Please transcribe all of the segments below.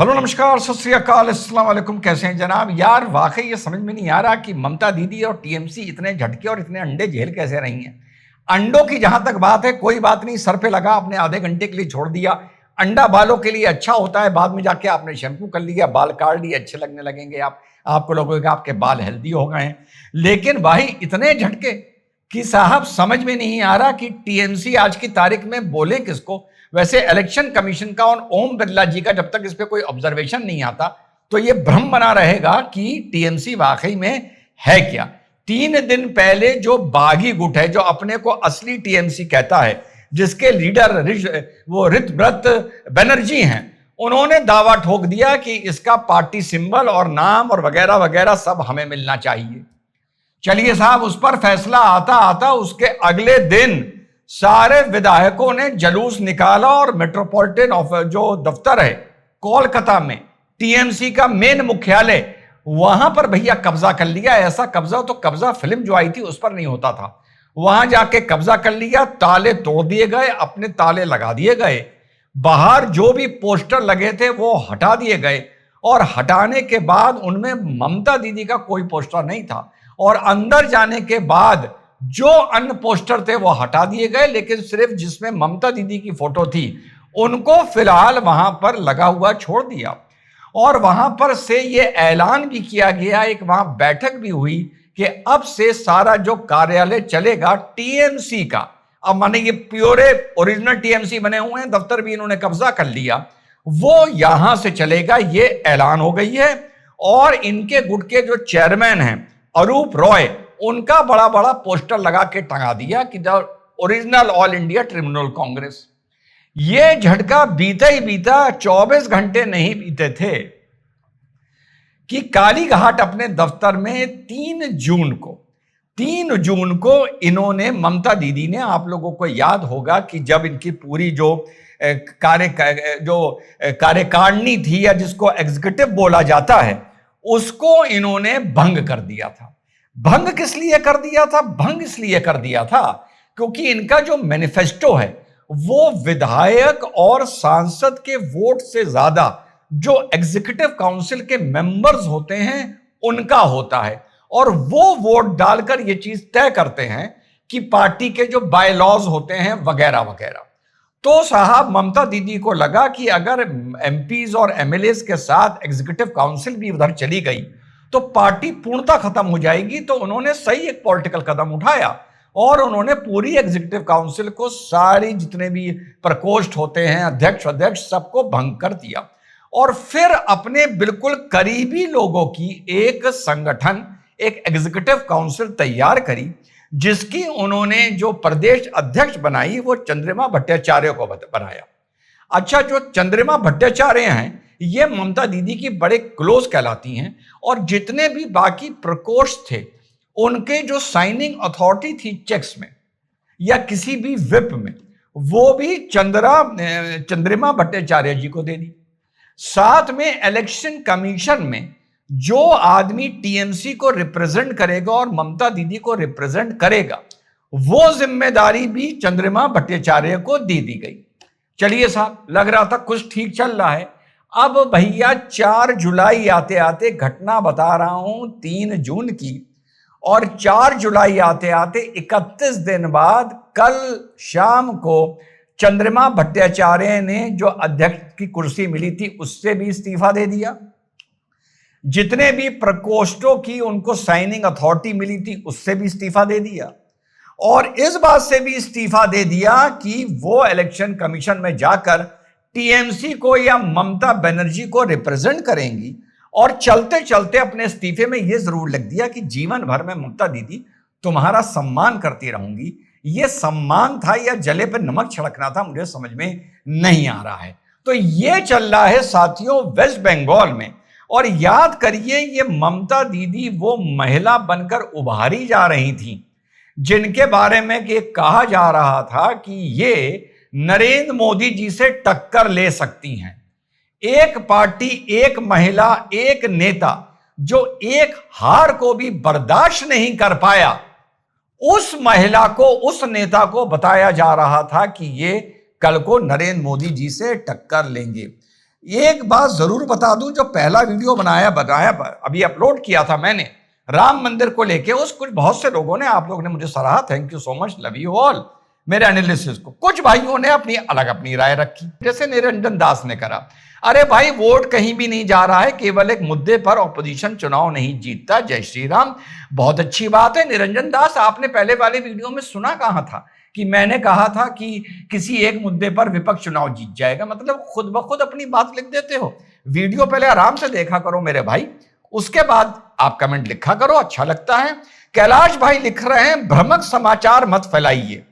Hello नमस्कार सत श्री अकाल अस्सलाम वालेकुम। कैसे हैं जनाब? यार वाकई ये समझ में नहीं आ रहा कि ममता दीदी और टीएमसी इतने झटके और इतने अंडे झेल कैसे रही हैं। अंडों की जहां तक बात है, कोई बात नहीं, सर पे लगा, आपने आधे घंटे के लिए छोड़ दिया। अंडा बालों के लिए अच्छा होता है, बाद में जाके आपने शैम्पू कर लिया, बाल काट लिए, अच्छे लगने लगेंगे आपको लगेगा आपके बाल हेल्दी हो गए हैं। लेकिन भाई इतने झटके कि साहब समझ में नहीं आ रहा कि टीएमसी आज की तारीख में बोले किसको। वैसे इलेक्शन कमीशन का और ओम बिरला जी का जब तक इस पे कोई ऑब्जर्वेशन नहीं आता तो ये भ्रम बना रहेगा कि टीएमसी वाकई में है क्या। 3 दिन पहले जो बागी गुट है, जो अपने को असली टीएमसी कहता है, जिसके लीडर वो ऋतव्रत बनर्जी हैं, उन्होंने दावा ठोक दिया कि इसका पार्टी सिंबल और नाम और वगैरह वगैरह सब हमें मिलना चाहिए। चलिए साहब, उस पर फैसला आता आता उसके अगले दिन सारे विधायकों ने जुलूस निकाला और मेट्रोपॉलिटन जो दफ्तर है कोलकाता में, टीएमसी का मेन मुख्यालय, वहां पर भैया कब्जा कर लिया। ऐसा कब्जा तो कब्जा फिल्म जो आई थी उस पर नहीं होता था। वहां जाके कब्जा कर लिया, ताले तोड़ दिए गए, अपने ताले लगा दिए गए, बाहर जो भी पोस्टर लगे थे वो हटा दिए गए, और हटाने के बाद उनमें ममता दीदी का कोई पोस्टर नहीं था, और अंदर जाने के बाद जो अन्य पोस्टर थे वो हटा दिए गए, लेकिन सिर्फ जिसमें ममता दीदी की फोटो थी उनको फिलहाल वहां पर लगा हुआ छोड़ दिया। और वहां पर से ये ऐलान भी किया गया, एक वहां बैठक भी हुई कि अब से सारा जो कार्यालय चलेगा टीएमसी का, अब माने ये प्योरे ओरिजिनल टीएमसी बने हुए हैं, दफ्तर भी इन्होंने कब्जा कर लिया, वो यहां से चलेगा, ये ऐलान हो गई है। और इनके गुट के जो चेयरमैन हैं अरूप रॉय, उनका बड़ा बड़ा पोस्टर लगा के टंगा दिया कि the original all India tribunal Congress. ये झटका बीता ही बीता 24 घंटे नहीं बीते थे कि कालीघाट अपने दफ्तर में 3 जून को इन्होंने, ममता दीदी ने, आप लोगों को याद होगा कि जब इनकी पूरी जो कार्यकारिणी थी, या जिसको एग्जीक्यूटिव बोला जाता है, उसको इन्होंने भंग कर दिया था। भंग किस लिए कर दिया था? भंग इसलिए कर दिया था क्योंकि इनका जो मैनिफेस्टो है वो विधायक और सांसद के वोट से ज्यादा जो एग्जीक्यूटिव काउंसिल के मेंबर्स होते हैं उनका होता है, और वो वोट डालकर ये चीज तय करते हैं कि पार्टी के जो बाय लॉज होते हैं वगैरह वगैरह। तो साहब ममता दीदी को लगा कि अगर एमपीज और एमएलए के साथ एग्जीक्यूटिव काउंसिल भी उधर चली गई तो पार्टी पूर्णता खत्म हो जाएगी। तो उन्होंने सही एक पॉलिटिकल कदम उठाया और उन्होंने पूरी एग्जीक्यूटिव काउंसिल को, सारी जितने भी प्रकोष्ठ होते हैं, अध्यक्ष सबको भंग कर दिया, और फिर अपने बिल्कुल करीबी लोगों की एक संगठन, एक एग्जीक्यूटिव काउंसिल तैयार करी, जिसकी उन्होंने जो प्रदेश अध्यक्ष बनाई वो चंद्रिमा भट्टाचार्य को बनाया। अच्छा, जो चंद्रिमा भट्टाचार्य हैं ये ममता दीदी की बड़े क्लोज कहलाती हैं, और जितने भी बाकी प्रकोष्ठ थे उनके जो साइनिंग अथॉरिटी थी चेक्स में या किसी भी विप में, वो भी चंद्रिमा भट्टाचार्य जी को दे दी। साथ में इलेक्शन कमीशन में जो आदमी टीएमसी को रिप्रेजेंट करेगा और ममता दीदी को रिप्रेजेंट करेगा, वो जिम्मेदारी भी चंद्रिमा भट्टाचार्य को दे दी गई। चलिए साहब, लग रहा था कुछ ठीक चल रहा है। अब भैया 4 जुलाई आते आते, घटना बता रहा हूं 3 जून की, और 4 जुलाई आते आते 31 दिन बाद कल शाम को चंद्रिमा भट्टाचार्य ने जो अध्यक्ष की कुर्सी मिली थी उससे भी इस्तीफा दे दिया। जितने भी प्रकोष्ठों की उनको साइनिंग अथॉरिटी मिली थी उससे भी इस्तीफा दे दिया, और इस बात से भी इस्तीफा दे दिया कि वो इलेक्शन कमीशन में जाकर टीएमसी को या ममता बनर्जी को रिप्रेजेंट करेंगी। और चलते चलते अपने इस्तीफे में यह जरूर लिख दिया कि जीवन भर में ममता दीदी तुम्हारा सम्मान करती रहूंगी। यह सम्मान था या जले पर नमक छिड़कना था, मुझे समझ में नहीं आ रहा है। तो यह चल रहा है साथियों वेस्ट बंगाल में। और याद करिए, ये ममता दीदी वो महिला बनकर उभारी जा रही थी जिनके बारे में ये कहा जा रहा था कि ये नरेंद्र मोदी जी से टक्कर ले सकती हैं। एक पार्टी, एक महिला, एक नेता जो एक हार को भी बर्दाश्त नहीं कर पाया, उस महिला को, उस नेता को बताया जा रहा था कि ये कल को नरेंद्र मोदी जी से टक्कर लेंगे। एक बात जरूर बता दूं, जो पहला वीडियो बनाया अभी अपलोड किया था मैंने राम मंदिर को लेके, उस कुछ बहुत से लोगों ने, आप लोगों ने मुझे सराहा, thank you so much, love you all, मेरे एनालिसिस को। कुछ भाइयों ने अपनी राय रखी, जैसे निरंजन दास ने करा, अरे भाई वोट कहीं भी नहीं जा रहा है, केवल एक मुद्दे पर ऑपोजिशन चुनाव नहीं जीतता, जय श्री राम। बहुत अच्छी बात है निरंजन दास, आपने पहले वाले वीडियो में सुना कहां था कि मैंने कहा था कि किसी एक मुद्दे पर विपक्ष चुनाव जीत जाएगा? मतलब खुद ब खुद अपनी बात लिख देते हो। वीडियो पहले आराम से देखा करो मेरे भाई, उसके बाद आप कमेंट लिखा करो, अच्छा लगता है। कैलाश भाई लिख रहे हैं भ्रामक समाचार मत फैलाइए।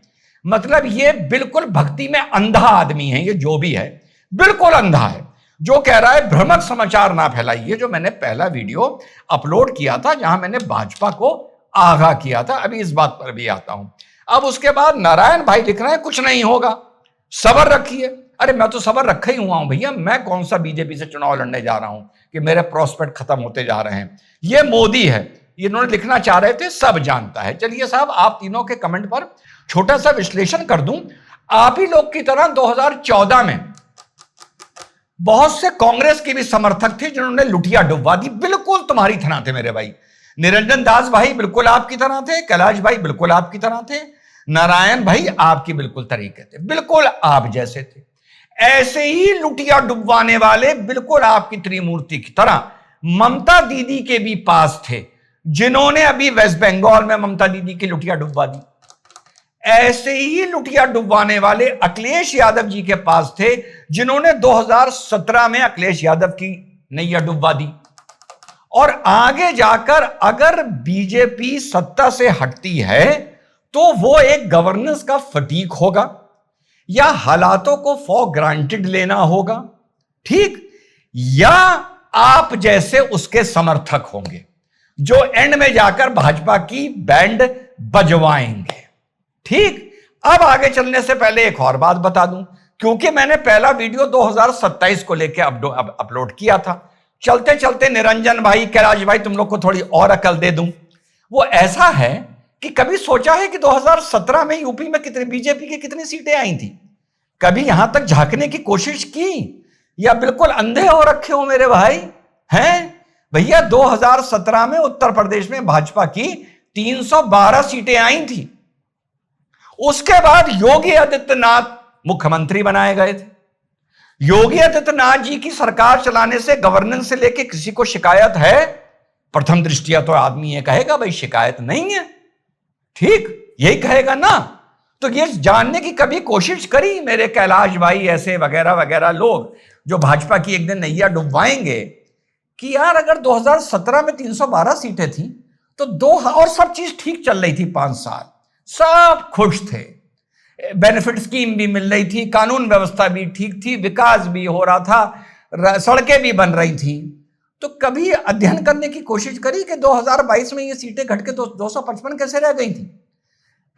मतलब ये बिल्कुल भक्ति में अंधा आदमी है, ये जो भी है बिल्कुल अंधा है, जो कह रहा है भ्रामक समाचार ना फैलाइए। जो मैंने पहला वीडियो अपलोड किया था जहां मैंने भाजपा को आगाह किया था, अभी इस बात पर भी आता हूं। अब उसके बाद नारायण भाई लिख रहे हैं कुछ नहीं होगा, सब्र रखिए। अरे मैं तो सब्र रखा ही हुआ हूं भैया, मैं कौन सा बीजेपी से चुनाव लड़ने जा रहा हूं कि मेरे प्रोस्पेक्ट खत्म होते जा रहे हैं। ये मोदी है, इन्होंने लिखना चाह रहे थे, सब जानता है। चलिए साहब, आप तीनों के कमेंट पर छोटा सा विश्लेषण कर दूं। आप ही लोग की तरह 2014 में बहुत से कांग्रेस के भी समर्थक थे जिन्होंने लुटिया डुबवा दी, बिल्कुल तुम्हारी तरह थे मेरे भाई। निरंजन दास भाई बिल्कुल आपकी तरह थे, कैलाश भाई बिल्कुल आपकी तरह थे, नारायण भाई आपकी बिल्कुल तरीके थे, बिल्कुल आप जैसे थे। ऐसे ही लुटिया डुबवाने वाले बिल्कुल आपकी त्रिमूर्ति की तरह ममता दीदी के भी पास थे, जिन्होंने अभी वेस्ट बंगाल में ममता दीदी की लुटिया डुबवा दी। ऐसे ही लुटिया डुबवाने वाले अखिलेश यादव जी के पास थे, जिन्होंने 2017 में अखिलेश यादव की नैया डुबवा दी। और आगे जाकर अगर बीजेपी सत्ता से हटती है तो वो एक गवर्नेंस का फटीक होगा या हालातों को फॉर ग्रांटेड लेना होगा, ठीक, या आप जैसे उसके समर्थक होंगे जो एंड में जाकर भाजपा की बैंड बजवाएंगे। ठीक, अब आगे चलने से पहले एक और बात बता दूं, क्योंकि मैंने पहला वीडियो 2027 को लेकर अपलोड किया था। चलते चलते निरंजन भाई, कैलाश भाई, तुम लोग को थोड़ी और अकल दे दूं। वो ऐसा है कि कभी सोचा है कि 2017 में यूपी में कितने बीजेपी की कितनी सीटें आई थी? कभी यहां तक झांकने की कोशिश की, या बिल्कुल अंधे हो रखे हो मेरे भाई? हैं भैया, 2017 में उत्तर प्रदेश में भाजपा की 312 सीटें आई थी। उसके बाद योगी आदित्यनाथ मुख्यमंत्री बनाए गए थे। योगी आदित्यनाथ जी की सरकार चलाने से, गवर्नेंस से लेके किसी को शिकायत है? प्रथम दृष्टिया तो आदमी ये कहेगा भाई शिकायत नहीं है, ठीक, यही कहेगा ना। तो ये जानने की कभी कोशिश करी मेरे कैलाश भाई ऐसे वगैरह वगैरह लोग जो भाजपा की एक दिन नैया डुबवाएंगे कि यार अगर 2017 में 312 सीटें थी तो और सब चीज ठीक चल रही थी, 5 साल सब खुश थे, बेनिफिट स्कीम भी मिल रही थी, कानून व्यवस्था भी ठीक थी, विकास भी हो रहा था, सड़कें भी बन रही थी, तो कभी अध्ययन करने की कोशिश करी कि 2022 में ये सीटें घट के 255 कैसे रह गई थी?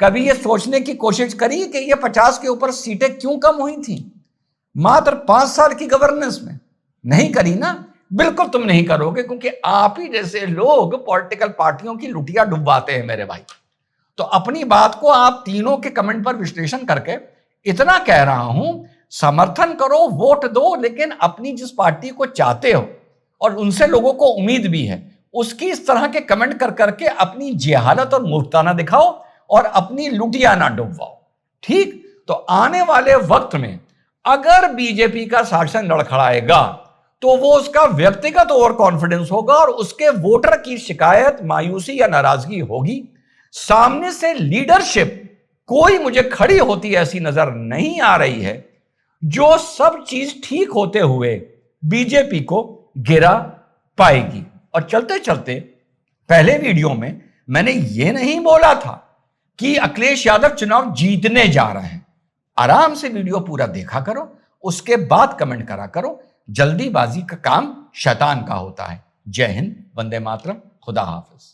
कभी ये सोचने की कोशिश करी कि ये 50 के ऊपर सीटें क्यों कम हुई थी मात्र 5 साल की गवर्नेंस में? नहीं करी ना, बिल्कुल तुम नहीं करोगे, क्योंकि आप ही जैसे लोग पॉलिटिकल पार्टियों की लुटिया डुबवाते हैं मेरे भाई। तो अपनी बात को आप तीनों के कमेंट पर विश्लेषण करके इतना कह रहा हूं, समर्थन करो, वोट दो, लेकिन अपनी जिस पार्टी को चाहते हो और उनसे लोगों को उम्मीद भी है, उसकी इस तरह के कमेंट कर करके अपनी जेहालत और मूर्खता ना दिखाओ और अपनी लुटिया ना डुबवाओ, ठीक। तो आने वाले वक्त में अगर बीजेपी का शासन लड़खड़ाएगा तो वो उसका व्यक्तिगत ओवर कॉन्फिडेंस होगा और उसके वोटर की शिकायत, मायूसी या नाराजगी होगी। सामने से लीडरशिप कोई मुझे खड़ी होती ऐसी नजर नहीं आ रही है जो सब चीज ठीक होते हुए बीजेपी को गिरा पाएगी। और चलते चलते पहले वीडियो में मैंने ये नहीं बोला था कि अखिलेश यादव चुनाव जीतने जा रहे हैं। आराम से वीडियो पूरा देखा करो, उसके बाद कमेंट करा करो। जल्दीबाजी का काम शैतान का होता है। जय हिंद, वंदे मातरम, खुदा हाफिज।